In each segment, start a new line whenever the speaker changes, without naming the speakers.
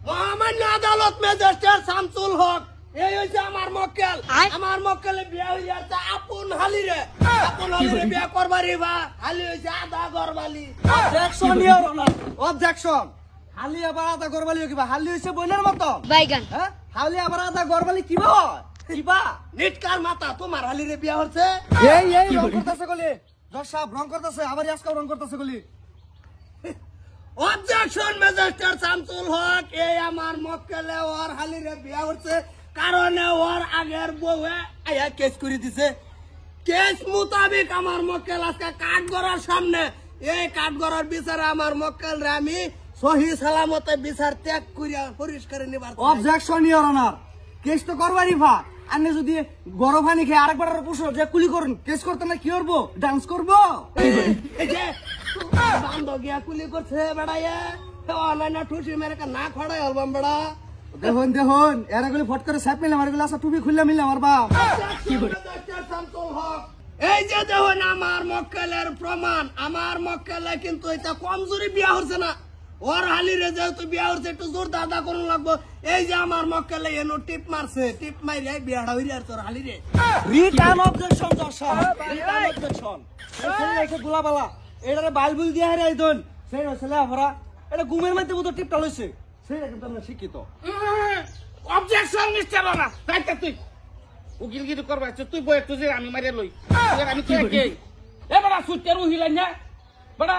মহামান্য আদালত ম্যাজিস্ট্রেট শামসুল হক এই হইছে আমার মক্কেলে বিয়া হই যাচ্ছে আপন হালিরে বিয়া করবারি বা হালি হইছে আধা গরবালি।
Objection your honour, objection. হালি আবার আধা গরবালি কিবা? হালি হইছে বইনের মতো
বাইগান।
হ্যাঁ, হালি আবার আধা গরবালি কিবা হয়? কিবা
নিটকার মাথা তোমার হালিরে বিয়া হচ্ছে।
এই রং করতেছে গলি, জজ সাহেব রং করতেছে, আবার আজকে রং করতেছে গলি।
অবজেকশন ম্যাজিস্ট্রেট শামসুল হক এই আমার মক্কেলে ওর হালিরে বিয়া হচ্ছে কারণে ওর আগের বউয়ে আয়া কেস করে দিছে। কেস মোতাবেক আমার মক্কেল আজকে কাঠগড়ার সামনে এই কাঠগড়ার বিচারে আমার মক্কেল রে আমি সহি সালামতে বিচার ত্যাগ করিয়া পরিষ্কার নিবার।
অবজেকশন ইওর অনার, কেস তো করবারই ভা। আপনি যদি গরম পানি খেয়ে আরেকবার পুষো যে কুলি করুন, কেস করতে না কি করবো? ডান্স করবো?
এই যে বান্ধ গিয়া কুলি করছে বেড়াইয়া অনলাইনে ঠুসি মেরে না খড়াই হলবাম বেড়া।
দেখুন দেখুন, এরা গুলি ফট করে স্যাপ মিলে আমার গুলো আসা টুপি খুললে মিলে আমার বাপ।
এই যে দেখুন আমার মক্কেলের প্রমাণ, আমার মক্কেলে কিন্তু এটা কমজোরি বিয়া হচ্ছে না। ওর হালিরে যেহেতু বিয়া হচ্ছে একটু জোর দাদা করুন লাগবো। এই যে আমার মক্কেলে এনো টিপ মারছে, টিপ মাইরে বিয়াটা হইরে আর তোর হালিরে।
রিটার্ন অবজেকশন দর্শক, রিটার্ন অবজেকশন। এই গোলাবালা এটারে বাইবল দিয়া হারাই দন সেই ছেলে ভরা এটা ঘুমের মধ্যে মতো টিপটা লইছে, সেইটা কিন্তু আমরা শিক্ষিত।
অবজেকশন মিস্টার না তাইতে তুই উকিলগিরি করবা তুই বই একটু যে আমি মারিয়ে লই আমি কে এ বড়া সুতের উহিলাই না বড়া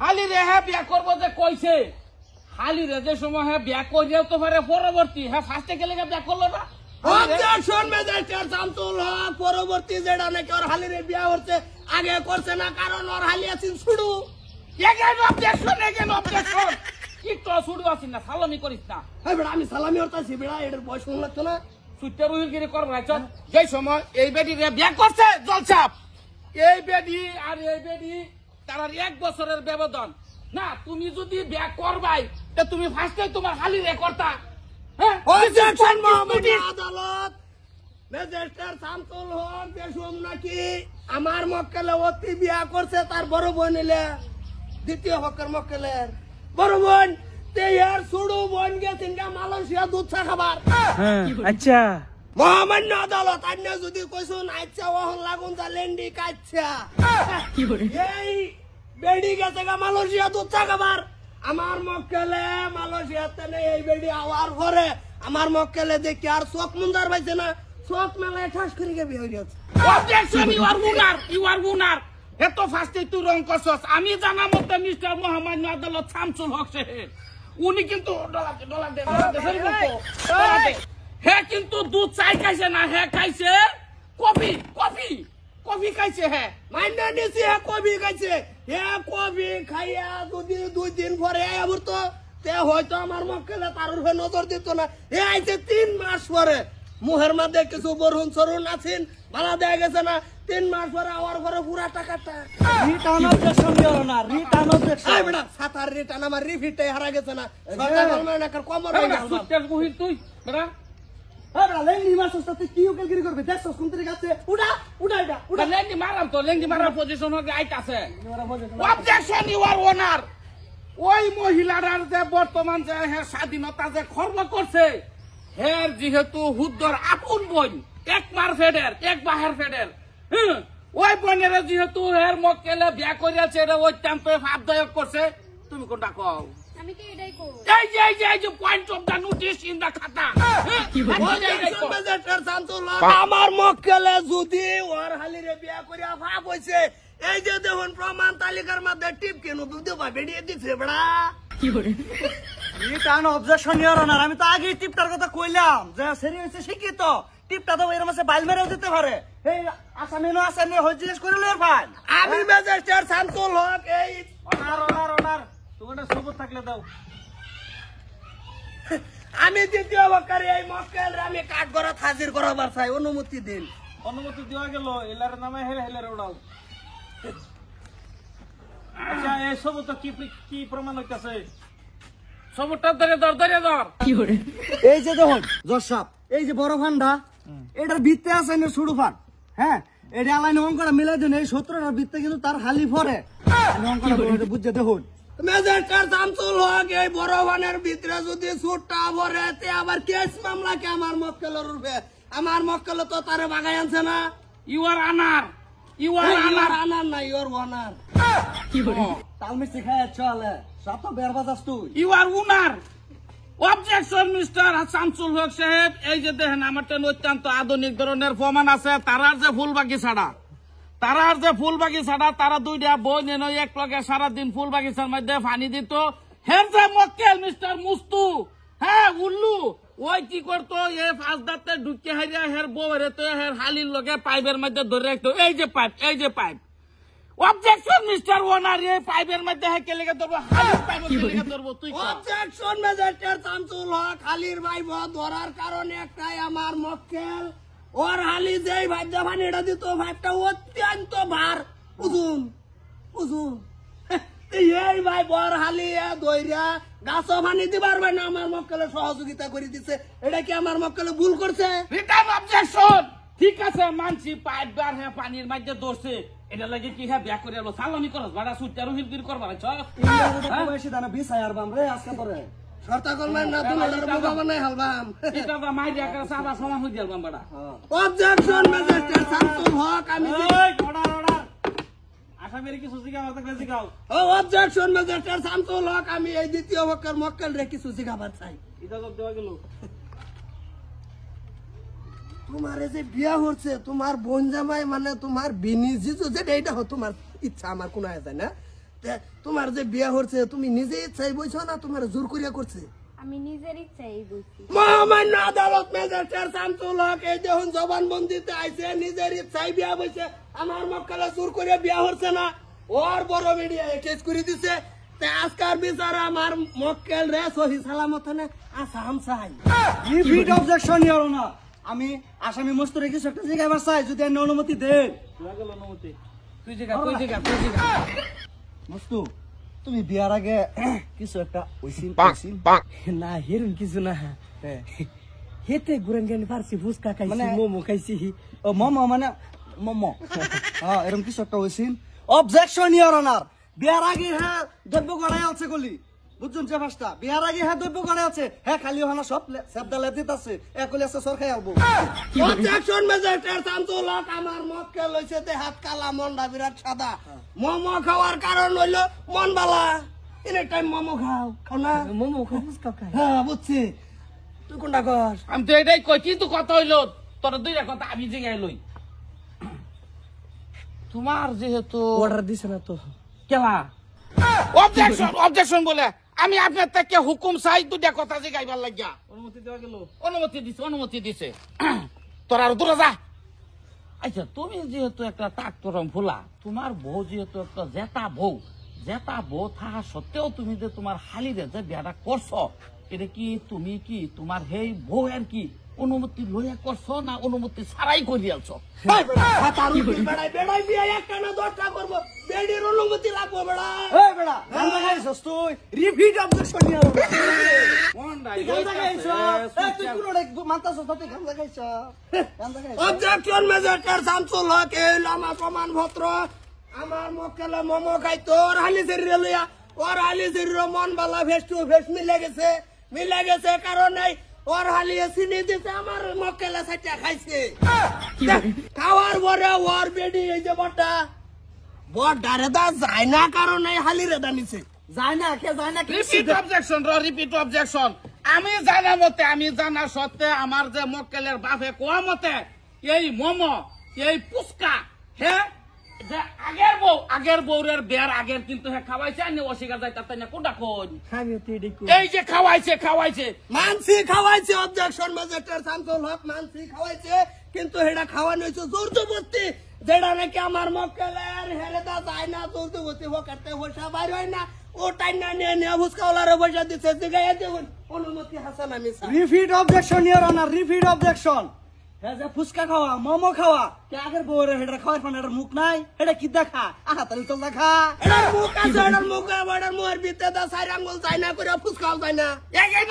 হালি রে হ্যাঁ বিয়া করবো যে কইছে হালি রে যে সময় হ্যাঁ বিয়া করিয়াও তো পারে পরবর্তী হ্যাঁ ফার্স্টে গেলে বিয়া করলো না।
অবজেকশন ম্যাজিস্ট্রেট শামসুল হক পরবর্তী যেটা নাকি ওর হালিরে বিয়া হচ্ছে আগে করছে না কারণ ওর হালি আছেন শুরু।
অবজেকশন কি তো শুরু আছিস না সালামি করিস না।
হ্যাঁ বেড়া আমি সালামি হতাছি বেড়া এটার বয়স শুন লাগতো না।
সুতের উহিলগিরি করবা যে সময় এই বেডি রে বিয়া করছে জলছাপ এই বেডি আর এই বেডি তার 1 বছরের ব্যবধান না। তুমি যদি বিয়া করবাই তা তুমি ফার্স্টে তোমার হালি রে করতা।
অবজেকশন মহামান্য আদালত ম্যাজিস্ট্রেট শামসুল হক দেশুম নাকি আমার মক্কেলে অতি বিয়া করছে তার বড় বোন এলে দ্বিতীয় হকের মক্কেলের বড় বোন তেয়ার শুরু বোন গেছেন মালয়েশিয়া দুধ চা খাবার।
আচ্ছা
মহামান্য আদালত আন্য যদি কইছুন আচ্ছা ওহন লাগুন যা লেন্ডি কাচ্ছা এই বেডি গেছে মালয়েশিয়া দুধ চা খাবার। আমার মক্কেলে মালয়েশিয়াতে নেই এই বেডি আওয়ার পরে আমার মক্কেলে দেখি আর চোখ মুন্দার পাইছে না, চোখ মেলায় ঠাস করে গিয়ে বিয়ে হয়ে যাচ্ছে।
অবজেকশন ইউ আর উনার এত ফার্স্টে তুই রং করছস। আমি জানা মতে মিস্টার মহামান্য আদালত শামসুল হক সাহেব উনি কিন্তু হ্যাঁ কিন্তু দুধ চাই খাইছে না, হ্যাঁ খাইছে কফি কফি কফি খাইছে। হ্যাঁ
মান্য নিছি হ্যাঁ কফি খাইছে। হ্যাঁ কফি খাইয়া যদি 2 দিন পরে আবার তো তে হয়তো আমার মক্কেলে তার উপরে নজর দিত না। এ আইছে 3 মাস পরে মুহের মধ্যে কিছু বরুণ সরুন আছেন ভালো দেয়া গেছে না। 3 মাস পরে আওয়ার পরে পুরা টাকাটা
return objection your honour, return objection.
এই বেটা সাতার রিটার্ন আমার রিফিটে হারা গেছে না। সরকার বলবে না কার কমর হয়ে গেল।
সুতের উহিল তুই বেটা
হ্যাঁ লেঙ্গি মারছস তুই কি উকিলগিরি করবি? দেখছস কোন তরিকা আছে? উড়া উড়া এটা
ওটা লেঙ্গি মারাম তো লেঙ্গি মারার পজিশন হয়ে আইতাছে। অবজেকশন ইউ আর ওনার ওই মহিলার যে বর্তমান যে হ্যাঁ স্বাধীনতা যে খর্ব করছে হ্যাঁ যেহেতু হুদ্দর আপন বোন এক মার ফেডের এক বাহের ফেডের ওই বোনের যেহেতু হ্যাঁ মক্কেলে বিয়া করিয়াছে এটা অত্যন্ত ভাবদায়ক করছে। তুমি কোনটা কও?
আমি কি এটাই কই?
এই যে point of the notice in the খাতা।
আমার মক্কেলে যদি ওর হালিরে বিয়া করিয়া ভাব হইছে এই যে দেখুন প্রমাণ তালিকার মধ্যে টিপ কেন দুধ বেরিয়ে দিচ্ছে বেড়া।
রিটার্ন অবজেকশন ইওর অনার, আমি তো আগেই টিপটার কথা কইলাম যে সেরি হইছে শিক্ষিত। টিপটা তো এর মাসে বাইল মেরেও দিতে পারে। এই আসামিনো আসামি হই জিজ্ঞেস করে লই ফাইল।
আমি ম্যাজিস্ট্রেট শামসুল হক এই
অনার তোমার সবুত থাকলে দাও।
আমি দ্বিতীয় হকারে এই মক্কেল আমি কাঠগড়া হাজির করাবার চাই, অনুমতি দিন।
অনুমতি দেওয়া গেল, এলার নামে হেলে হেলে উড়াও। আচ্ছা এই সবুত কি প্রমাণ হইতাছে?
সবুরটা ধরে ধর
এই যে দেখুন জজ সাহেব, এই যে বড় ফান্ডা এটার ভিত্তে আছে না শুরু ফান্ড। হ্যাঁ এটা আলাইন অঙ্কটা মিলাই দেন, এই 17টার ভিত্তে কিন্তু তার হালি পরে অঙ্কটা বুঝছে দেখুন।
ম্যাজিস্ট্রেট শামসুল হক এই বড়বানের ভিতরে যদি সুটটা ভরে তে আবার কেস মামলা কে আমার মক্কেলের রূপে আমার মক্কেল তো তারে বাগাই আনছে না
ইউ আর আনার
আনার না ইওর ওনার
তাল মিষ্টি খায় চলে সব তো বের বাজাস তুই
ইউ আর উনার অবজেকশন মিস্টার শামসুল হক সাহেব এই যে দেখেন আমার তো অত্যন্ত আধুনিক ধরনের প্রমাণ আছে তারার যে ফুলবাগি ছাড়া তারা দুইটা বই নেন এক লগে সারাদিন ফুল বাগিচার মধ্যে পানি দিত হের যে মক্কেল মিস্টার মুস্তু হ্যাঁ উল্লু ওই কি করতো এ ফাঁস দাঁতে ঢুকে হারিয়া হের বউ হেরে তো হের হালির লগে পাইপের মধ্যে ধরে রাখতো এই যে পাইপ অবজেকশন মিস্টার ওনার এই পাইপের মধ্যে হ্যাঁ কে লেগে ধরবো হালির পাইপ কে লেগে ধরবো তুই
অবজেকশন ম্যাজিস্ট্রেট শামসুল হক হালির ভাই ধরার কারণে একটাই আমার মক্কেল ওর হালি যেই ভাইটা পানিটা দিত ভাইটা অত্যন্ত ভার বুঝুন এই ভাই বর হালি দইরা গাছও পানি দিতে পারবে না আমার মক্কেলে সহযোগিতা করে দিছে এটা কি আমার মক্কেলে ভুল করছে
রিটার্ন অবজেকশন ঠিক আছে মানছি পাইপ বার হ্যাঁ পানির মধ্যে ধরছে এটা লাগে কি হ্যাঁ ব্যাক করে এলো সালামি করস বাড়া সুইটারও হিলগির করবা ছ
বয়সে দানা 20,000 বাম রে আজকে পরে
সরতা করবেন না তুমি মুগাবা নাই হালবাম
এটা বা মাই দেখা সাবা সমান হই গেল বাড়া
অবজেকশন ম্যাজিস্ট্রেট শামসুল হক আমি
অর্ডার আসামের কি সুসি গাও তো বেশি গাও
অবজেকশন ম্যাজিস্ট্রেট শামসুল হক আমি এই দ্বিতীয় পক্ষের মক্কেল রে কিছু শিখাবার চাই
এটা সব দেওয়া গেল
তোমার যে বিয়া হচ্ছে তোমার বোন জামাই মানে তোমার বিনিজি যেটা এটা তোমার ইচ্ছা আমার কোনো আছে না তোমার যে বিয়া হচ্ছে তুমি নিজে ইচ্ছাই বইছো না তোমার জোর করিয়া করছে
আমি নিজের ইচ্ছাই বলছি
মহামান্য আদালত ম্যাজিস্ট্রেট শামসুল হক এই যখন জবানবন্দিতে আইছে নিজের ইচ্ছাই বিয়া বইছে আমার মক্কেলে জোর করিয়া বিয়া হচ্ছে না ওর বড় মিডিয়া কেস করে দিছে আজকার বিচার আমার মক্কেল রে সহি সালামত না আসাম চাই
রিপিট অবজেকশন ইওর অনার আমি আসামি মস্ত রেখে একটা জায়গায় আবার চাই যদি আপনি অনুমতি দেন
অনুমতি তুই
মস্তু তুমি বিয়ার আগে কিছু একটা ওইসিন
না হেরুন কিছু না হেতে গুরেন পারছি ফুচকা খাইছি
মানে-
মোমো খাইছি
ও মোমো মানে মোমো হ্যাঁ এরকম কিছু একটা ওইসিন অবজেকশন ইওর অনার বিয়ার আগে হ্যাঁ দ্রব্য গড়াই আছে গলি বুঝছেন যে ফাঁসটা বিয়ার আগে হ্যাঁ দ্রব্য গড়াই আছে হ্যাঁ খালি ওখানে সব সেবদা লেপ দিতে আছে একলি আছে সরকারি আলবো
অবজেকশন ম্যাজিস্ট্রেট শামসুল হক আমার মক্কেল হইছে তে হাত কালা মনটা বিরাট সাদা মোমো খাওয়ার কারণ হইলো মন বালা এনে টাইম মোমো খাও না মোমো খাও ফুচকা খাই হ্যাঁ বুঝছি তুই কোনটা কর
আমি তো এটাই কই কিন্তু কথা হইলো তোর দুইটা কথা আমি জিগাই লই তোমার যেহেতু
অর্ডার দিছে না তো
কেলা অবজেকশন বলে আমি আপনার থেকে হুকুম চাই দুটা কথা জিগাইবার লাগিয়া
অনুমতি দেওয়া গেল
অনুমতি দিছে তোর আর দূরে যা আচ্ছা তুমি যেহেতু একটা টাকতরম ফুলা তোমার বউ যেহেতু একটা জেতা বউ থাকা সত্ত্বেও তুমি যে তোমার হালিরে যে বিয়াটা করছো এটা কি তুমি কি তোমার হেই বউ আর কি অনুমতি লইয়া করছো না অনুমতি ছাড়াই করে আলছো
বেড়াই বিয়ে একটা না 10টা করবো বেডির অনুমতি লাগবো বেড়া
এই বেড়া গান্দা খাইছস তুই রিপিট অবজেকশন ইওর গান্দা খাইছস এই তুই কোন এক মানতাছস তুই গান্দা খাইছস
অবজেকশন ম্যাজিস্ট্রেট শামসুল হক এই লামা প্রমাণপত্র আমার মক্কেলে মোমো খাইতো ওর হালি শরীরে লইয়া ওর হালি শরীর মন বালা ফেস টু ফেস মিলে গেছে কারণ এই ওর হালি চিনি দিতে আমার মক্কেলে সাইটা খাইছে খাওয়ার পরে ওর বেডি এই যে বড়টা রেদা যায় না কারণ এই হালি রেদা নিছে
যায় না কে যায় না
রিপিট অবজেকশন আমি জানা সত্ত্বে আমার যে মক্কেলের বাপে কোয়া মতে এই মোমো এই পুচকা হ্যাঁ যে আগের বউরের বিয়ার আগের কিন্তু হ্যাঁ খাওয়াইছে আর অস্বীকার যায় তাতে না কোনটা কোন এই যে খাওয়াইছে
মানসি খাওয়াইছে অবজেকশন ম্যাজিস্ট্রেট শামসুল হক মানসি খাওয়াইছে কিন্তু এটা খাওয়ানো হয়েছে জোর জবরদস্তি যেটা নাকি আমার মক্কেলের হেরেদা যায় না জোর জবরদস্তি করতে পয়সা বাইর হয় না ও টাইম না নিয়ে ভুসকাওয়ালারে পয়সা দিচ্ছে জিগাইয়া দেখুন অনুমতি হাসান আমি
repeat objection your honour repeat objection হ্যাঁ যে ফুচকা খাওয়া মোমো খাওয়া কে আগের বউরে হেডা খাওয়ার পান এটার মুখ নাই এটা কি দেখা আহা তাহলে তো দেখা
এটার মুখ আছে এটার মুখের ভিতরে দা 4 আঙ্গুল যায় না করে ফুসকাও যায় না
এগেইন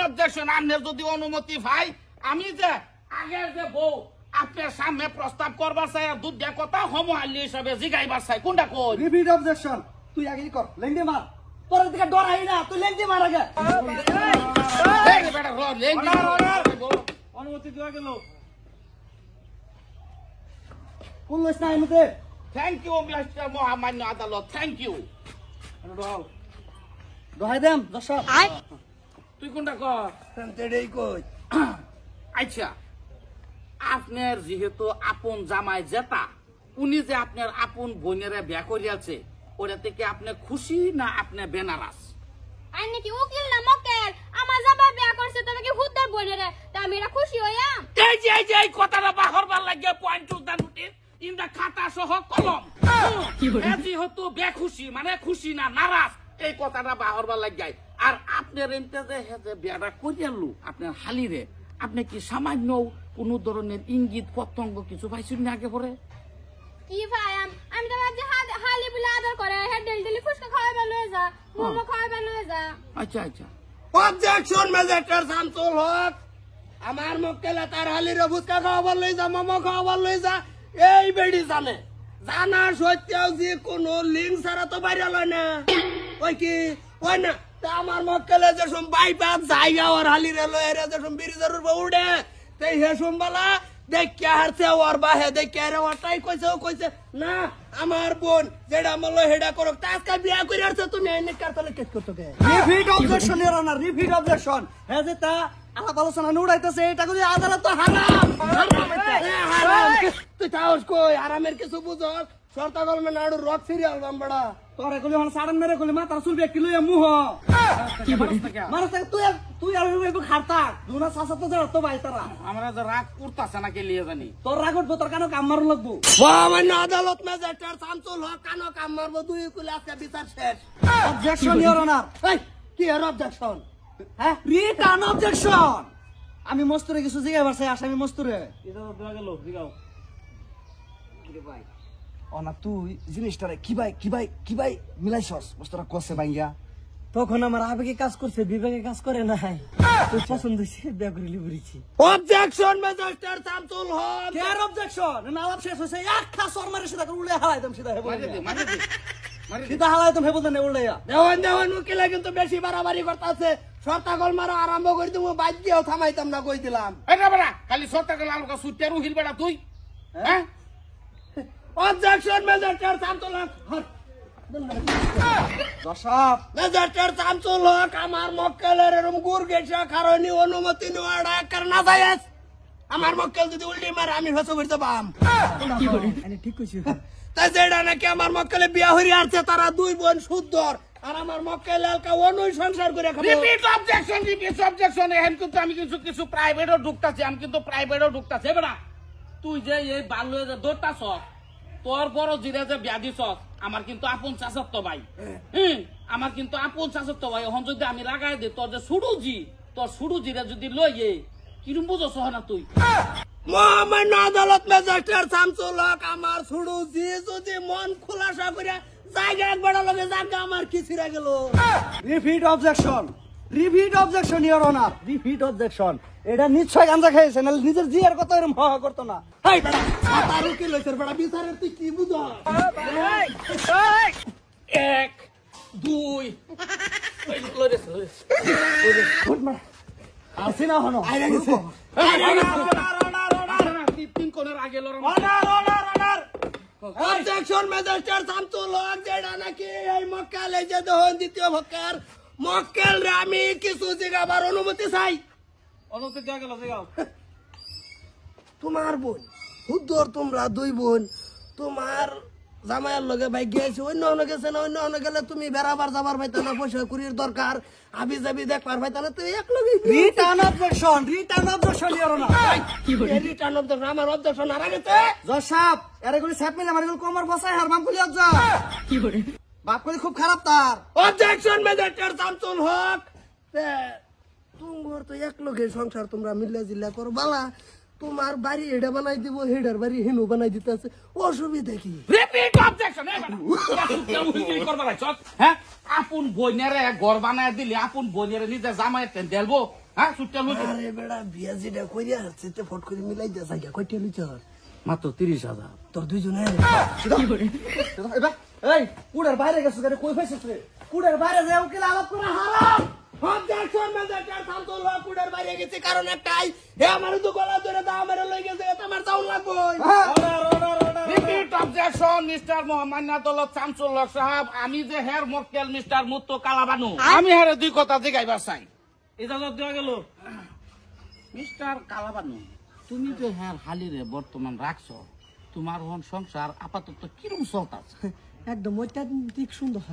অবজেকশন আপনার যদি অনুমতি ভাই আমি যে আগের যে বউ আপনার সামনে প্রস্তাব করবার চাই আর দুধ কথা হোমো আল্লি হিসাবে জিগাইবার চাই কোনটা কোন
রিপিট অবজেকশন তুই আগে কর লেন্ডি মার তোর দিকে ডরাই না তুই লেন্ডি মার আগে
এই বেটা র লেঙ্গি
অনুমতি দেওয়া গেল কোন লইছ না এমতে
থ্যাংক ইউ মিস্টার মহামান্য আদালত থ্যাংক ইউ
দহাই দেম দর্শক
তুই কোনটা কর
তেড়েই কই
আচ্ছা আপনার যেহেতু আপন জামাই জেতা উনি যে আপনার আপন বোনেরা বিয়া করিয়াছে ওটা থেকে আপনি খুশি না আপনি বেনারাস
আর নাকি উকিল না মক্কেল আমার জামাই বিয়া করছে তো নাকি হুদ্দার বোনেরে তা আমি এটা খুশি হইয়া
এই কথাটা বাহরবার লাগে point to the notice in the খাতা সহ কলম যেহেতু বেখুশি মানে খুশি না নারাজ এই কথাটা বাহরবার লাগে আর আপনার এমতে যে বিয়াটা করিয়ালু আপনার হালিরে আপনি কি সামান্য কোন ধরনের ইঙ্গিত পতঙ্গ কিছু পাইছেন না আগে পরে
কি ভাই আমি তো যে হালি বলে আদর করে হেড ডেলি ফুসকা খাওয়াবে লয়ে যা মোমো খাওয়াবে লয়ে যা
আচ্ছা আচ্ছা
অবজেকশন ম্যাজিস্ট্রেট শামসুল হক আমার মক্কেলে তার হালিরে ফুচকা খাওয়াবার লই যা মোমো খাওয়াবার লই যা এই বেডি জানে জানা সত্ত্বেও যে কোনো লিঙ্ক ছাড়া তো বাইরে লয় না ওই কি ওই না তা আমার মক্কেলে যে সব বাইপাস জায়গা ওর হালিরে লয় রে যে সব ব্রিজের উপর উড়ে তাই হে সোমবালা দেখিয়া হারছে ওর বাহে দেখিয়া রে ওটাই কইছে না আমার বোন যেটা আমল হেডা করক তাজকা বিয়া করে আসছে তুমি এনে কারতলে কেস করতে গে
রিপিট অবজেকশন এর অনার রিপিট অবজেকশন হ্যাঁ যে তা আলাপ আলোচনা উড়াইতেছে এটা কই আদালত তো হারাম
হারাম তুই তাওস কই আরামের কিছু বুঝস শর্তা গলমে নাড়ু রক সিরিয়াল বাম্বড়া
তোরে কলি হন সাড়ন মেরে কলি মাথার চুল ব্যক্তি লইয়া মুহ মানুষ তুই আর একটু খারতা দুনা সাসা তো যা তো ভাই তারা
আমরা যে রাগ করতেছে না কে লিয়ে জানি
তোর রাগ উঠবো তোর কানো কাম মারু লাগবো
মহামান্য আদালত ম্যাজিস্ট্রেট শামসুল হক কানো কাম মারবো দুই কুলে আজকে বিচার শেষ
অবজেকশন ইওর অনার
এই কি এর অবজেকশন
হ্যাঁ রিটার্ন অবজেকশন আমি মস্তুরে কিছু জিগাই পারছি আসামি মস্তুরে
এটা দেওয়া গেল জিগাও
ভাই অনা তুই জিনিসটারে কি ভাই মিলাইছস মস্তুরা কসে ভাইয়া
তখন আমার আবেগে কাজ করছে বিবেকে কাজ করে নাই তুই পছন্দ হয়েছে বিয়া করে লিবরেছি
অবজেকশন ম্যাজিস্ট্রেট শামসুল হক
কেয়ার অবজেকশন না আলাপ শেষ হইছে এক খাস ওর মারে সেটা উড়ে হালাইতাম সেটা হেবো
মারি দে
সেটা হালাইতাম হেবো না উড়াইয়া
দেওয়ান উকিলে কিন্তু বেশি বাড়াবাড়ি করতেছে শর্তা গল মারা আরম্ভ করে দিব বাইক দিয়েও থামাইতাম না কই দিলাম
এই না বেটা খালি সত্তা গেল আলকা সুটের উহিল বেটা তুই হ্যাঁ
অবজেকশন ম্যাজিস্ট্রেট শামসুল হক
দশাপ
ম্যাজিস্ট্রেট শামসুল হক আমার মক্কেলের এরকম গুড় গেছে কারণে অনুমতি নেওয়াটা কার না যায়স আমার মক্কেল যদি উল্টি মারে আমি ফেসে করতে পাম
ঠিক কইছি
তাই যেটা নাকি আমার মক্কেলে বিয়া হইরে আসছে তারা দুই বোন সুন্দর আর আমার মক্কেল এলাকা অনুই সংসার করে খাবো
রিপিট অবজেকশন এখন কিন্তু আমি কিছু প্রাইভেটও ঢুকতাছি আমি কিন্তু প্রাইভেটও ঢুকতাছি বেটা তুই যে এই বাল্য যে দৌড়তাছ তোর বড় জিরা যে বিয়া দিছ আমার কিন্তু আপন চাচার তো ভাই আমার কিন্তু আপন চাচার তো ভাই এখন যদি আমি লাগাই দিই তোর যে সুড়ুজিরা যদি লইয়ে কিরম বুঝছ না তুই
মহামান্য আদালত ম্যাজিস্ট্রেট শামসুল হক আমার ছুড়ু জি যদি মন খোলাসা করে জায়গা একবার লগে জায়গা আমার কি ছিড়া গেল
repeat objection your honour repeat objection এটা নিশ্চয় গাঞ্জা খাইছে না নিজের জিয়ার কথা এরকম হওয়া করতো না
হাই বেটা সাতারু কি লইছর বেটা বিচারের তুই কি বুঝছ
1 2
আসি না হনো
আইরা গেছে
তিন কোণের আগে লড়াই
অবজেকশন ম্যাজিস্ট্রেট শামসুল হক যেটা নাকি এই মক্কেল এই যে দহন দ্বিতীয় ভক্কার মক্কেল রে আমি কিছু জিগাবার অনুমতি চাই
অনুমতি দেওয়া গেল জিগাও
তোমার বোন হুদ্দর তোমরা দুই বোন তোমার জামাইয়ের লগে ভাই গেছে অন্য গেছে না অন্য গেলে তুমি বেড়াবার যাবার পাইতো না পয়সা কুড়ির দরকার আবি যাবি দেখবার পাইতো না তুই এক লগে
return objection your honour
return objection আমার অবজেকশন আর গেছে
দশাপ এরে গুলি স্যাপ মিলে মারি কোমর বসাই হারমাম কলি আজ্জা কি করে বাপ কলি খুব খারাপ তার
অবজেকশন ম্যাজিস্ট্রেট শামসুল হক তুঙ্গর তো এক লগে সংসার তোমরা মিলে জিল্লা করো বালা তোমার বাড়ি এটা বানাই দিব হেডার বাড়ি হেনু বানাই দিতেছে অসুবিধা কি
রিপিট অবজেকশন হ্যাঁ আপন বইনেরে ঘর বানায় দিলি আপন বইনেরে নিজে জামাই তেন দেলবো হ্যাঁ সুটটা লুচি
আরে বেড়া বিয়া যেটা কইরা আসছে তে ফট করে মিলাই দে জায়গা কয়টা লিটার
মাত্র 30,000
তোর দুইজনে
এবার এই কুড়ের বাইরে গেছো কেন কই ফেসেছ রে কুড়ের বাইরে যাও কি আলাপ করে হারাম
অবজেকশন ম্যাজিস্ট্রেট শামসুল হক কুড়ের বাইরে গেছে কারণ একটাই হে আমার তো গলা ধরে দাও আমার লই গেছে তোমার দাও লাগবে
রিপিট অবজেকশন মিস্টার মোহাম্মদ দৌলত শামসুল হক সাহেব আমি যে হের মক্কেল মিস্টার মুত্তো কালাবানু আমি হের দুই কথা জিগাইবার চাই
ইজাজত দেওয়া গেল
মিস্টার কালাবানু তুমি যে হের হালিরে বর্তমান রাখছো তোমার হন সংসার আপাতত কিরম চলতাছে
একদম অত্যাধিক সুন্দর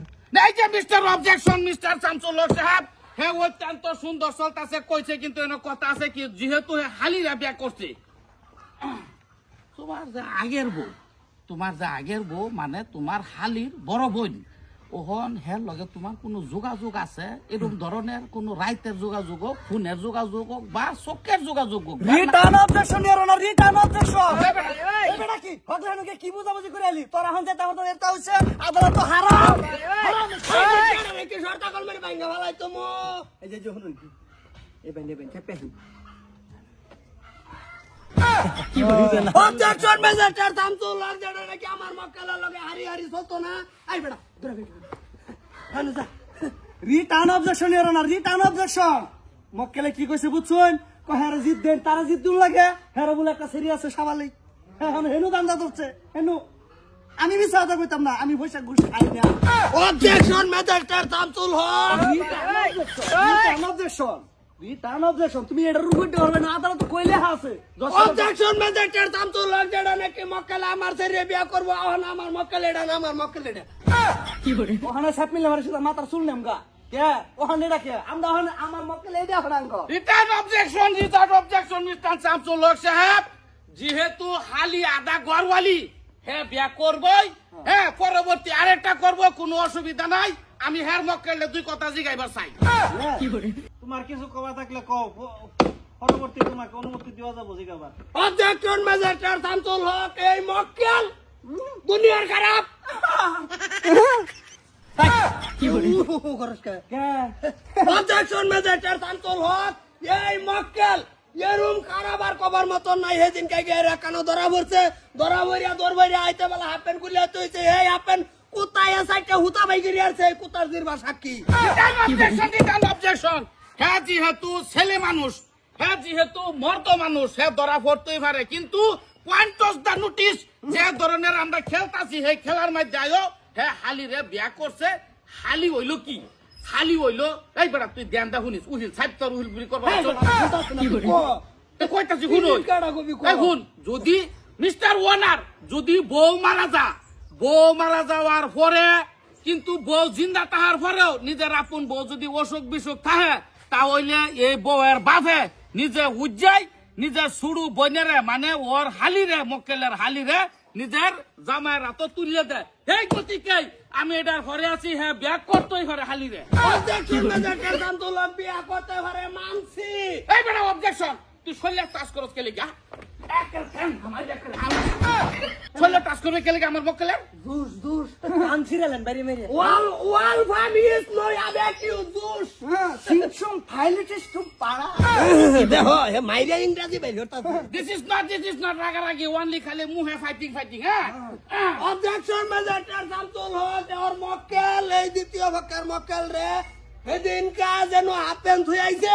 এই যে মিস্টার অবজেকশন মিস্টার শামসুল হক সাহেব হে অত্যন্ত সুন্দর চলতাছে কইছে কিন্তু এনে কথা আছে কি যেহেতু হে হালিরা বিয়া করছে তোমার যে আগের বউ মানে তোমার হালির বড় বোন ওহন হের লগে তোমার কোনো যোগাযোগ আছে এরকম ধরনের কোনো রাইতের যোগাযোগ হোক ফোনের যোগাযোগ হোক বা চোখের যোগাযোগ হোক
return objection your honour return objection এটা কি হগলানুকে কি বুঝাবুঝি করে আলি তোরা হন যেটা হতো এটা হইছে আদালত তো হারাম
কি শর্তা কল মেরে ভাঙ্গা ভালাই তো মো
এই যে যখন এই বেন খেপে
অবজেকশন ম্যাজিস্ট্রেট শামসুল হক যেটা নাকি আমার মক্কেলের লগে হারি হারি চলতো না আই বেটা ধরে বেটা হানু যা
return objection your honour return objection মক্কেলে কি কইছে বুঝছুন কহারে জিত দেন তারা জিত দুন লাগে হেরা বলে একটা সেরি আছে সাবালি এখন হেনু দান্দা ধরছে হেনু আমি মিছা কইতাম না আমি পয়সা ঘুষ খাই না
অবজেকশন ম্যাজিস্ট্রেট শামসুল হক
রিটার্ন অবজেকশন তুমি এটার উপর ধরবে না আদালত তো কইলে আছে
অবজেকশন ম্যাজিস্ট্রেট শামসুল হক যেটা নাকি মক্কেলে আমার ছেড়ে বিয়া করবো এখন আমার মক্কেল এটা না আমার মক্কেল এটা
ওখানে সাপ মিলে মারে শুধু মাথার চুল নেমগা কে ওখানে এটা কে আমরা ওখানে আমার মক্কেল এই দেখো নাঙ্গ
রিটার্ন অবজেকশন মিস্টার শামসুল হক সাহেব যেহেতু হালি আদা গরওয়ালি হে বিয়া করবই হ্যাঁ পরবর্তী আরেকটা করব কোনো অসুবিধা নাই আমি হের মক্কেলে দুই কথা জিগাইবার চাই
তোমার কিছু কবা থাকলে কও পরবর্তী তোমাকে অনুমতি দেওয়া যাবো জিগাবার
অবজেকশন ম্যাজিস্ট্রেট শামসুল হক এই মক্কেল দুনিয়ার খারাপ অবজেকশন ম্যাজিস্ট্রেট শামসুল হক এই মক্কেল এরম খারাপ আর কবার মতন নাই সেদিন কে কেন ধরা পড়ছে ধরা পড়িয়া আইতে বেলা হাফ প্যান্ট খুলে তুইছে এই হাফ প্যান্ট কুতায় সাইডটা হুতা বাইগিরি আছে কুতার জিরবা সাক্ষী
রিটার্ন অবজেকশন হ্যাঁ যেহেতু ছেলে মানুষ হ্যাঁ যেহেতু মর্দ মানুষ হ্যাঁ ধরা পড়তেই পারে কিন্তু পয়েন্ট অফ দ্য নোটিস যে ধরনের আমরা খেলতাছি সেই খেলার মধ্যে আয়ো হ্যাঁ হালিরে বিয়া করছে হালি হইল কি হালি হইল এই বেটা তুই ধ্যান দা শুনিস উহিল সাহেব তোর উহিল বুড়ি করবো কইতাছি শুন যদি মিস্টার ওয়ানার যদি বউ মারা যাওয়ার পরে কিন্তু বউ জিন্দা তাহার পরেও নিজের আপন বউ যদি অসুখ বিসুখ থাকে তাহলে এই বউয়ের বাপে নিজে উজ্জায় নিজের সুড়ু বইনেরে মানে ওর হালিরে মক্কেলের হালিরে নিজের জামাইয়ের হাত তুলে দেয় এই গতিকে আমি এটার ঘরে আছি হ্যাঁ ব্যাগ করতেই পারে হালিরে
বিয়া করতে পারে মানছি
এই বেটা অবজেকশন তুই শরীরে টাচ করস কেলে গা শরীরে টাচ করবে কেলে আমার মক্কেলের
দুষ আনছিলেন বাইরে মেরে
ওয়াল ফামিস নয় আবে কি দুষ
সিংসং ফাইলিটিস টু পাড়া
দেখো হে মাইরিয়া ইংরেজি বাইরে হতাছে
দিস ইজ নট রাগারাগি অনলি খালি মুহে ফাইটিং হ্যাঁ
অবজেকশন ম্যাজিস্ট্রেট শামসুল হক ওর মক্কেল এই দ্বিতীয় পক্ষের মক্কেল রে সেদিন কা যেন হাফ প্যান্ট ধুই আইছে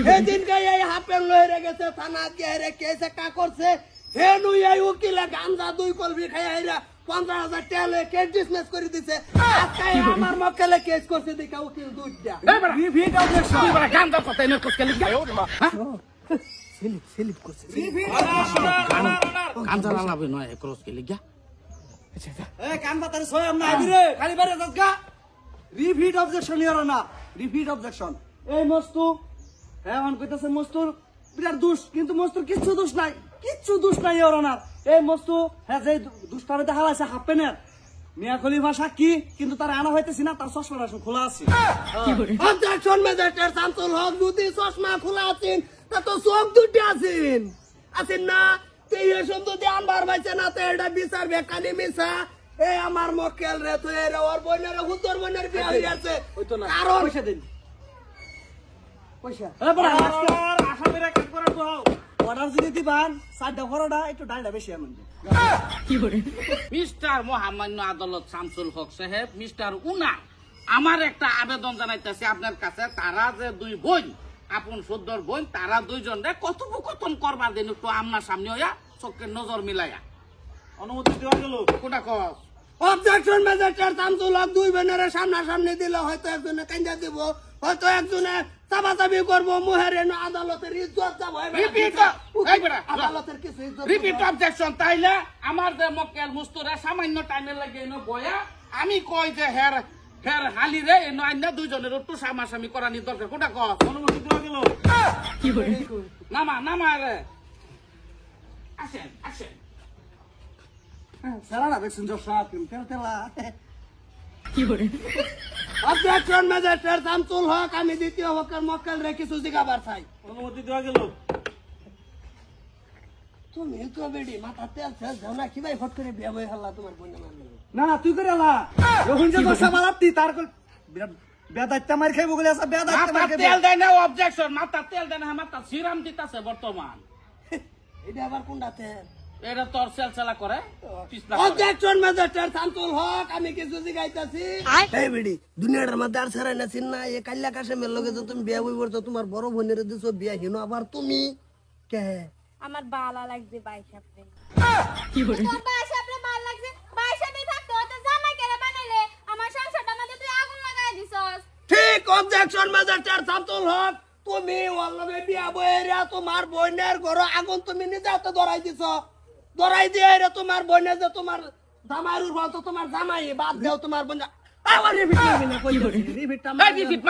সেদিন কা এই হাফ প্যান্ট লয়ে গেছে থানা দিয়ে রে কেস একটা করছে হে নুই এই উকিলে গাঞ্জা দুই কলবি খাই আইরা 15,000 টাকা কেস ডিসমিস করে দিছে আজকে আমার মক্কেলে কেস করছে দেখা উকিল দুইটা
রিপিট অবজেকশন
তুই বড় গান্দা কথা এনে কস কেলে গা
সেলিপ করছে
গান্দা লালাবে নয় ক্রস কেলে গা
এ কান বাতারে ছয় আমরা আইরে খালি বাইরে যাসগা repeat objection your honour repeat objection এই মস্তু হ্যাঁ অন কইতাছে মস্তুর বিরাট দোষ কিন্তু মস্তুর কিচ্ছু দোষ নাই ইওর অনার এই মস্তু হ্যাঁ যে দুষ্টারে দেখা আছে হাফ প্যান্টের মিয়া খলিফা সাক্ষী কিন্তু তার আনা হইতেছি না তার চশমাটা খোলা আছে
অবজেকশন ম্যাজিস্ট্রেট শামসুল হক যদি চশমা খোলা আছেন তা তো চোখ দুটি আছেন না এই সুন্দর ধ্যান বার পাইছে না তো এটা বিচার বেকানি মিশা এই আমার মক্কেল রে তুই এর ওর বোনের হুতর বোনের বিয়ে হয়ে গেছে কারণ
পয়সা দিন পয়সা
আসামিরা কাজ করার তো
অর্ডার যদি দিবান সাইডটা বড়টা একটু ডালটা বেশি আনবেন
মিস্টার মহামান্য আদালত শামসুল হক সাহেব, মিস্টার উনা, আমার একটা আবেদন জানাইতেছি আপনার কাছে। তারা যে দুই বোন, আপন সদ্যর বোন, তারা দুইজন রে কথোপকথন করবার দিন একটু আমনা সামনে হইয়া চোখের নজর মিলাইয়া।
অনুমতি দেওয়া গেল।
কোনটা কস?
অবজেকশন ম্যাজিস্ট্রেট শামসুল হক দুই বোনের সামনাসামনি দিলে হয়তো একজনে কান্দা দিব, হয়তো একজনে চাপাচাপি করবো, মুহের আদালতের ইজ্জত যাবো। আদালতের কিছু ইজ্জত
রিপিট অবজেকশন। তাইলে আমার যে মক্কেল মুস্তুরে সামান্য টাইমে লাগে এনে বয়া, আমি কই যে হের হের হালি রে এনে আইনা দুইজনের একটু সামাসামি করানি দরকার। কোনটা কস?
অনুমতি দেওয়া গেল।
নামা নামা রে, আসেন আসেন।
সারাটা দেখছেন যে সব তেলা
অবজেকশন ম্যাজিস্ট্রেট শামসুল হক, আমি দ্বিতীয় হকের মক্কেল রে কিছু জিজ্ঞাবার চাই।
অনুমতি দেওয়া গেল।
তুমি তো বেডি মাথা তেল ফেল যাও না, কি ভাই ফট করে বিয়া বই হাল্লা তোমার বোনের মারলে।
না না তুই করে আলা যখন যে দশা মারাতি তার বেদাইতে মার খাইব বলে আছে, বেদাইতে
মাথা
মার খাইব।
তেল দেয় না অবজেকশন, মাথা তেল দেয় না, মাথা সিরাম দিতাছে বর্তমান।
এটা আবার কোনটাতে?
এটা তোর সেলসেলা করে পিছলা করে।
অবজেকশন ম্যাজিস্ট্রেট শামসুল হক, আমি কিছু জিজ্ঞাইতাছি। এই বেডি দুনিয়াটার মধ্যে আর ছাড়াই না চিন না, এ কাল্লা কাশেমের লগে যে তুমি বিয়া বই করছো, তোমার বড় বোনের দিছো বিয়া হিন, আবার তুমি কে?
আমার বালা লাগছে বাইসাপরে। তোর বাইসাপরে ভাল লাগছে, বাইসাপে থাকতো তো জামাই কেন বানাইলে? আমার সংসারটা মধ্যে তুই আগুন লাগাই দিছস।
ঠিক অবজেকশন ম্যাজিস্ট্রেট শামসুল হক, তুমি ওয়াল্লাহে বিয়া বইরা তোমার বোনের ঘর আগুন তুমি নিজে হাতে ধরাই দিছো, ধরাই দিয়ে রে তোমার বোনে যে তোমার জামাইরুর বল তো তোমার জামাই বাদ দাও তোমার বোন। আবার রিপিট করবি না, কই রিপিটটা
এই রিপিট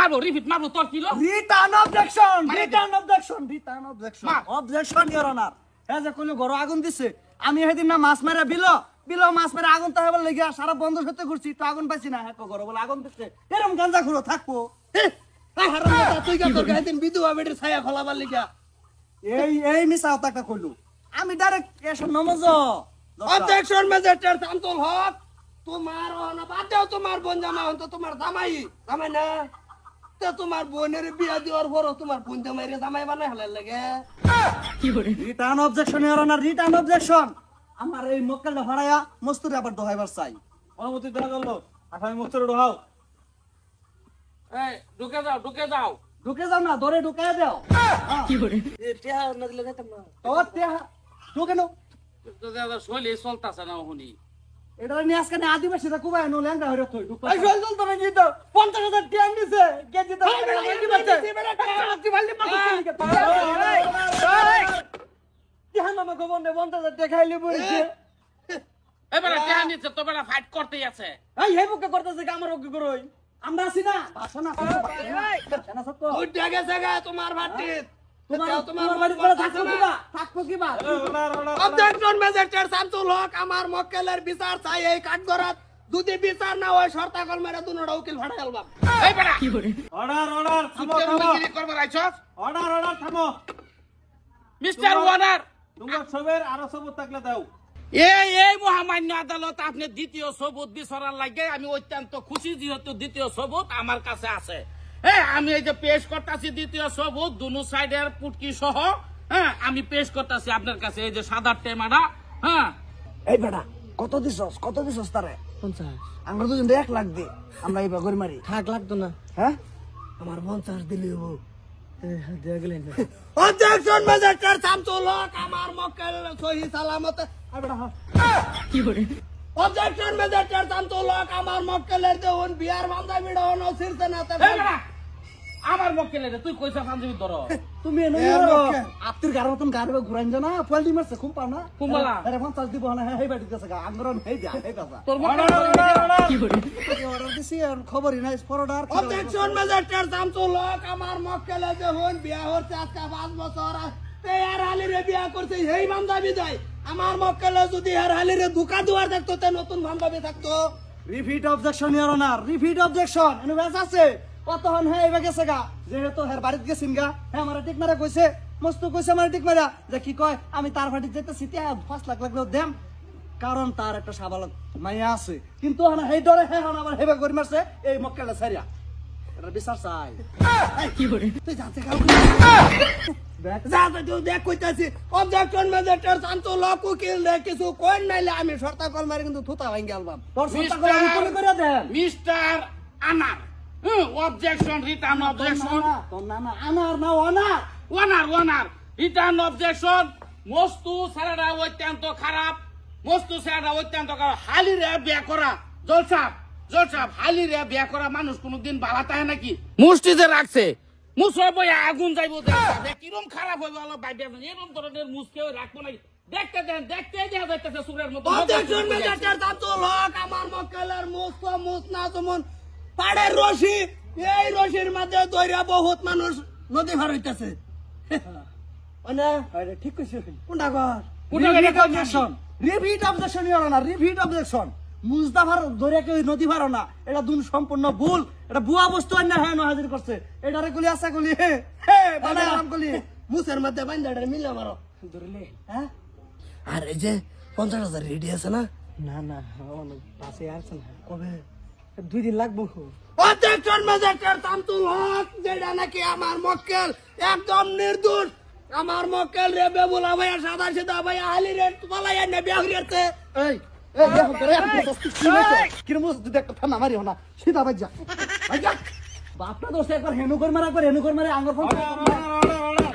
মারবো তোর কি লো?
Return objection, return objection, return objection, objection your honour. হ্যাঁ যে কোন ঘর আগুন দিছে, আমি সেদিন না মাছ মারা বিলো মাছ মারা আগুন তো হেবল লাগিয়া সারা বন্ধ করতে ঘুরছি, তো আগুন পাইছি না। হ্যাঁ ঘর বলে আগুন দিচ্ছে, এরকম গাঞ্জা খুঁড়ো থাকবো।
তুই কে তোর গাইদিন বিধবা বেটির ছায়া খোলাবার লিগা?
এই মিছা কথা একটা কইলু, আমি ডাইরেক্ট এসব নমজ।
অবজেকশন ম্যাজিস্ট্রেট শামসুল হক, তোমার না বাদ দাও, তোমার বোন জামাই হন তো তোমার জামাই না, তো তোমার বোনের বিয়া দেওয়ার পর তোমার বোন জামাই রে জামাই বানাই হলে লাগে।
Return objection your honour, return objection. আমার এই মক্কেলটা ভাড়ায়া মস্তুরে আবার দহাইবার চাই। অনুমতি দেওয়া গেল। আসামি মস্তুরে দহাও।
এই ঢুকে যাও
ঢুকে যাও না, ধরে ঢুকাইয়া দাও।
টেহা না দিলে যাইতাম না।
তোর তেহা ঢুকে নাও।
শৈলী চলতেছে না শুনি।
এটা নিয়ে আজকে আদিবাসীরা কুবাই নো ল্যাংড়া হইরে থই ঢুক। এই চল তোরে জিত 50,000 টাকা দিছে, কে জিত? তেহা মামা গোবনে 50,000 টাকা খাইলে বইছে।
এবারে কে নিচ্ছে তো বেটা ফাইট করতেই আছে।
এই হে বুকে করতেছে কি আমার ওকে করই? আমরা আছি না, ভাষা না না সত্য।
উঠে গেছে গা তোমার ভাটিত,
তোমার বাড়ি করে থাকবো কি বা?
অবজেকশন ম্যাজিস্ট্রেট শামসুল হক, আমার মক্কেলের বিচার চাই এই কাঠগড়াত। যদি বিচার না হয় শর্তা কল মেরে দুনোটা উকিল ভাড়া আলবাম।
এই বেটা
অর্ডার থামো থামো।
কি করবার আইছস?
অর্ডার থামো।
মিস্টার ওয়ানার,
তোমার সবের আরো সবুত থাকলে দাও।
এই মহামান্য আদালত আপনি দ্বিতীয় সবুত বিচারার লাগে আমি অত্যন্ত খুশি, যেহেতু দ্বিতীয় সবুত আমার কাছে আছে। আমি এই যে পেশ করতেছি দ্বিতীয় সবুত দুনো সাইডের পুটকি সহ। হ্যাঁ আমি পেশ করতেছি আপনার কাছে এই যে সাদা টেমাটা। হ্যাঁ
এই বেটা কত দিছস তারে?
50
আমরা দুজন 1 লাখ দে, আমরা এইবার গরি মারি।
থাক লাগতো না।
হ্যাঁ
আমার 50 দিলি হবো।
দেয়া গেলেন না।
অবজেকশন ম্যাজিস্ট্রেট শামসুল হক, আমার মক্কেল সহি সালামত। অবজেকশন ম্যাজিস্ট্রেট শামসুল হক, আমার মক্কেলের দেউন বিয়ার বান্দা বিড়ানো শীর্ষে নাতে।
এই বেটা, আমার মক্কেলের তুই কইছা পাঞ্জাবি ধর।
তুমি এনে আত্মীর গার মতন গাড়ি ঘুরাইন না, ফলটি মারছে খুব পাও না।
কুম্বালা
আরে 50 দিব না, এই বাড়ি গেছে গা আঙ্গরন হেই যা এই কথা।
তোর
অর্ডার দিছি আর খবরই নাই ফরডার।
অবজেকশন ম্যাজিস্ট্রেট শামসুল হক, আমার মক্কেলের দেউন বিয়া হচ্ছে আজকে 5 বছর, আর হালিরে বিয়া করছে এই বান্ধবী দেয়। আমার মক্কেলে যদি আর হালিরে ধোকা দেওয়ার থাকতো তে নতুন বান্ধবী থাকতো।
Repeat objection your honour, repeat objection. এনে বেস আছে কতক্ষণ হ্যাঁ এবার গেছে গা, যেহেতু হের বাড়িতে গেছিন গা। হ্যাঁ আমার ঠিক মারা কইছে, মস্ত কইছে আমার ঠিক মারা যে কি কয় আমি তার বাড়িতে যেতেছি 5 লাখ লাগলেও দেম, কারণ তার একটা সাবালক মাইয়া আছে। কিন্তু সেই ডরে হ্যাঁ আবার হেবে করে মারছে এই মক্কেলটা সারিয়া। এটা বিচার চাই
তুই যাচ্ছে কাউ যা তুই দেখ কইতাছি অবজেকশন ম্যাজিস্ট্রেট শামসুল হক উকিল রে কিছু কই নাইলে আমি শর্তা কল মারি কিন্তু থুতা ভাঙ্গি আলবাম
তোর চিন্তা করে আমি কোলে করে দেন
মিস্টার আনার অবজেকশন রিটার্ন অবজেকশন
তোর না আনার না অনার
ওনার রিটার্ন অবজেকশন মস্তু স্যারেরা অত্যন্ত খারাপ মস্তু স্যারেরা অত্যন্ত খারাপ হালি রে বিয়া করা জলসাব হালি রে বিয়া করা মানুষ কোনদিন বালা তাহে নাকি মুষ্টি যে রাখছে মুসর বই আগুন যাইবো কিরম খারাপ হইব আলো ভাই এরকম ধরনের মুসকেও রাখবো নাকি দেখতে দেন দেখতে দেখা যাইতেছে সুরের মতো
অবজেকশন ম্যাজিস্ট্রেট শামসুল হক আমার মক্কেলের মুস না যেমন পাড়ের রশি এই রশির মধ্যে দইরা বহুত মানুষ নদী পার হইতেছে
মানে আরে ঠিক কইছিস
কোনটা ঘর
repeat objection your honour repeat objection মুজদাফার ধরে কেউ নদী পারো না এটা দুন সম্পূর্ণ ভুল এটা ভুয়া বস্তু অন্য হ্যাঁ হাজির করছে এটারে গুলি আসা গুলি হে বানাই আরাম গুলি
মুসের মধ্যে বাইন্দাটা মিলে মারো
ধরলে হ্যাঁ
আর এই যে 50,000 রেডি আছে না
না না পাশে আসছে না কবে 2 দিন লাগবো
অবজেকশন ম্যাজিস্ট্রেট শামসুল হক যেটা নাকি আমার মক্কেল একদম নির্দোষ আমার মক্কেল রে বেবুলা ভাইয়া সাদা সিধা ভাইয়া আলি রে তোলাই এনে বিয়া হইছে
এই এই দেখো করে কিরম তুই দেখ কথা না মারিও না সিধা বাজ্জা বাজ্জা বাপটা দোষ একবার হেনুকর মারে আঙ্গুর ফোন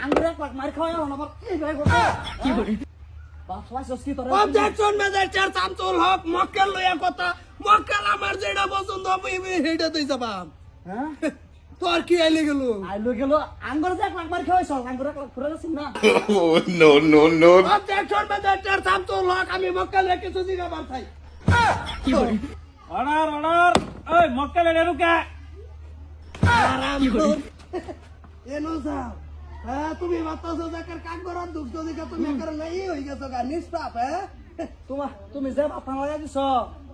আঙ্গুর এক মার খাওয়া হলো আমার কি ভাই বলতো কি করি বাপ সস্তি তোরে
অবজেকশন ম্যাজিস্ট্রেট শামসুল হক মক্কেল লইয়া কথা মক্কেল আমার যেটা পছন্দ আমি হেটা তুই যাবাম
হ্যাঁ
তোর কি আইলে গেল
আইলো গেল আঙ্গুর এক মার খাওয়াইছ আঙ্গুর এক ফুরে গেছ না
অবজেকশন ম্যাজিস্ট্রেট শামসুল হক আমি মক্কেল রে কিছু দিগা বার চাই
অনার ওই মক্কেল এরুকে
আরাম কর এনো যাও হ্যাঁ তুমি বাতাসো জাকার কাক করার দুঃখ দিকে তুমি করে নাই হই গেছো গা নিষ্পাপ হ্যাঁ
তুমি যে বাপা হয়ে দিছ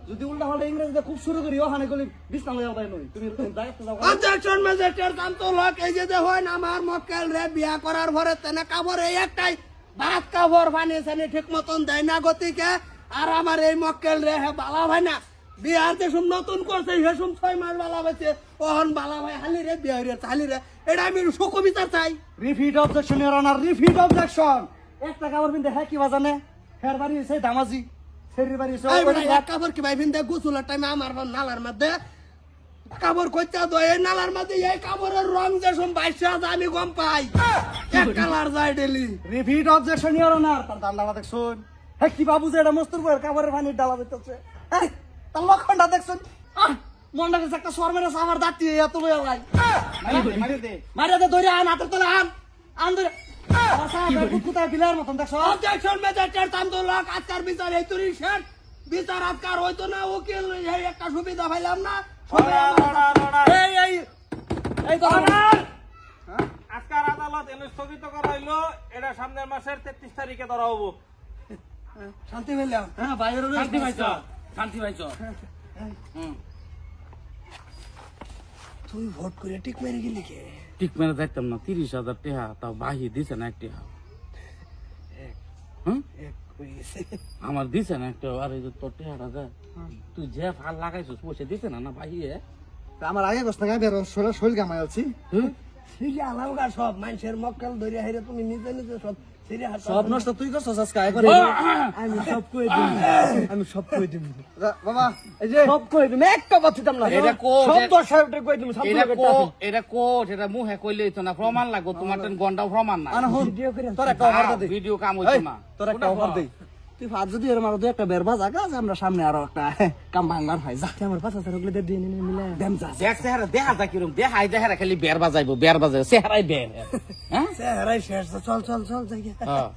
যদি উল্টা পাল্টা ইংরেজিতে খুব শুরু করি ওখানে গলি বিছনা লইয়া যাই নই তুমি দায়িত্ব যাও
অবজেকশন ম্যাজিস্ট্রেট শামসুল হক এই যে হয় না আমার মক্কেল রে বিয়া করার পরে তেনে কাপড় এই একটাই ভাত কাপড় বানিয়েছেন ঠিক মতন দেয় না গতিকে আর আমার এই মক্কেল রে হে বালা ভাই না বিয়ার যে সব নতুন করছে হেসুম 6 মাস বালা ভাইছে ওহন বালা ভাই হালি রে বিয়া রে হালি রে এটা আমি সুখ বিচার চাই
repeat objection your honour repeat objection একটা কাপড় পিনতে হ্যাঁ কি বাজানে হের বাড়ি হইছে দামাজি শরীর বাড়ি হইছে
এই বড় এক কাপড় কি ভাই ভিন্দে গোসলের টাইমে আমার নালার মধ্যে কাপড় কইতা দয় এই নালার মধ্যে এই কাপড়ের রং যে সব 22 আমি গম পাই এক কালার যায় daily
repeat objection your honour তার দান্ডা দেখছুন হ্যাঁ কি বাবু যে এটা মস্তুর পরে কাপড়ের পানি ডালা দিতেছে হ্যাঁ তার লক্ষণটা দেখছুন মনটা কাছে একটা সর মেরে আমার দাঁত দিয়ে এত লইয়া লাই মারিয়া দে ধরে আন হাতের তলে আন ধরে কোথায় বিলার মতন দেখছো
অবজেকশন ম্যাজিস্ট্রেট শামসুল হক আজকার বিচার এই তুরি শেষ বিচার আজকার হইতো না উকিল এই একটা সুবিধা পাইলাম না
এই এই এই তো
আজকার আদালত এনে স্থগিত করা হইলো এটা সামনের মাসের 33 তারিখে ধরা হবো
শান্তি পেলাম
হ্যাঁ বাইরে
শান্তি পাইছ
তুই ভোট করে টিক মেরে গেলি কে
ঠিক মেরে দেখতাম না 30,000 টাকা তাও বাহি দিছে না একটা আমার দিছে না একটা আর এই যে তোর টাকাটা দেয় তুই যে ফাল লাগাইছিস পয়সা দিছে না বাহিয়ে
আমার আগে কষ্ট না বের শরীর গামাই আছি
সিরিয়া আলামগা সব মানুষের মক্কেল ধরে হাইরে তুমি নিজে নিজে সব সিরিয়া
সব নষ্ট তুই করছস আজকে আয় করে
আমি সব কই দিম
বাবা এই যে
সব কই দিম একটা কথা দিতাম না
এটা কো
সব দশটা কই দিম
এটা মুহে কইলে তো না প্রমাণ লাগো তোমার টেন গন্ডা প্রমাণ না
আনা হন
ভিডিও করে
তোর একটা অফার দে
ভিডিও কাম হইতো না
তোর একটা অফার দে তুই ফাজ যদি এর মারো একটা বেরবা জায়গা আছে আমরা সামনে আরো একটা কাম ভাঙার হয় যা
আমার 5,000 ওগুলো দিয়ে নিয়ে মিলে
দেম যা
দেখ চেহারা দেখা যা কিরম দেখাই দেখারা খালি বের বাজাইবো চেহারাই বের হ্যাঁ
চেহারাই শেষ চল চল চল যাই
হ্যাঁ